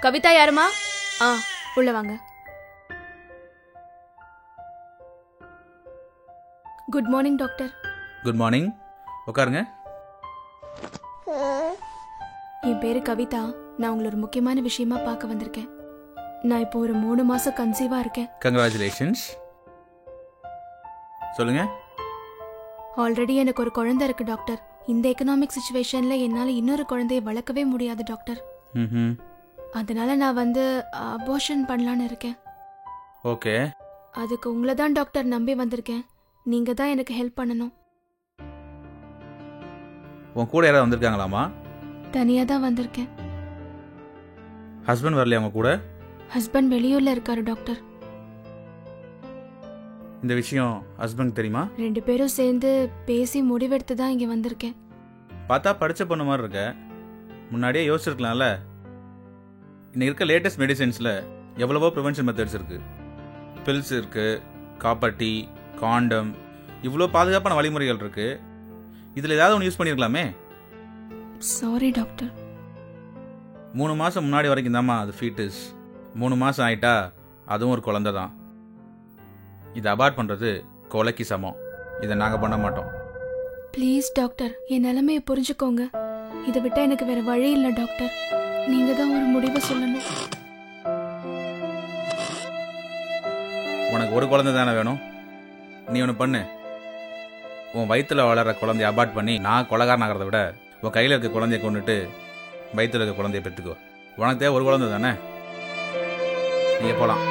கவிதா யாருமா? ஆ, உள்ள வாங்க. Good morning doctor. Good morning. உட்காருங்க. என் பேரு கவிதா. நான் உங்களை ஒரு முக்கியமான விஷயமா பார்க்க வந்திருக்கேன். நான் இப்போ ஒரு 3 மாசம் கன்சீவா இருக்கேன். கங்க்ராச்சுலேஷன்ஸ். சொல்லுங்க. ஆல்ரெடி எனக்கு ஒரு குழந்தை இருக்கு டாக்டர். இந்த எக்கனாமிக் சிச்சுவேஷன்ல என்னால இன்னொரு குழந்தையை வளர்க்கவே முடியாது டாக்டர். அதனால நான் அபார்ஷன் பண்ணலான்னு இருக்கேன். ஓகே. அதுக்கு உங்களை தான் டாக்டர் நம்பி வந்திருக்கேன். நீங்க தான் எனக்கு ஹெல்ப் பண்ணணும். உன் கூட யாராவது வந்திருக்காங்களாமா? தனியா தான் வந்திருக்கேன். ஹஸ்பண்ட் வரலையா உங்க கூட? ஹஸ்பண்ட் வெளியூர்ல இருக்காரு டாக்டர். இந்த விஷயம் ஹஸ்பண்ட் தெரியுமா? 2 பேரும் சேர்ந்து பேசி முடிவெடுத்து தான் இங்க வந்திருக்கேன். பார்த்தா படிச்ச பொண்ணு மாதிரி இருக்க. முன்னாடியே யோசிச்சிருக்கலாம்ல. இன்னைக்கு இருக்க லேட்டஸ்ட் மெடிசன்ஸில் எவ்வளவோ ப்ரிவென்ஷன் மெத்தட்ஸ் இருக்குது. பில்ஸ் இருக்குது, காப்பர் டீ, காண்டம், இவ்வளோ பாதுகாப்பான வழிமுறைகள் இருக்குது. இதில் ஏதாவது ஒன்று யூஸ் பண்ணியிருக்கலாமே. Sorry doctor. 3 மாதம் முன்னாடி வரைக்கும் தாம்மா அது ஃபீட்டஸ். 3 மாதம் ஆயிட்டா அதுவும் ஒரு குழந்தை தான். இதை அபார்ட் பண்ணுறது கொலைக்கு சமம். இதை நாங்கள் பண்ண மாட்டோம். ப்ளீஸ் டாக்டர், என் நிலைமையை புரிஞ்சுக்கோங்க. இதை விட்டா எனக்கு வேற வழி இல்லை டாக்டர். நீங்க தான் ஒரு முடிவை சொல்லணும். உனக்கு ஒரு குழந்தை தானே வேணும்? நீ ஒன்று பண்ணு. உன் வயிற்றில் வளர்கிற குழந்தைய அபார்ட் பண்ணி நான் கொலைகாரன் ஆகிறத விட உன் கையில் இருக்க குழந்தைய கொண்டுட்டு வயிற்றில் இருக்க குழந்தைய பெற்றுக்கோ. உனக்கு தேவை ஒரு குழந்தை தானே. நீங்கள் போகலாம்.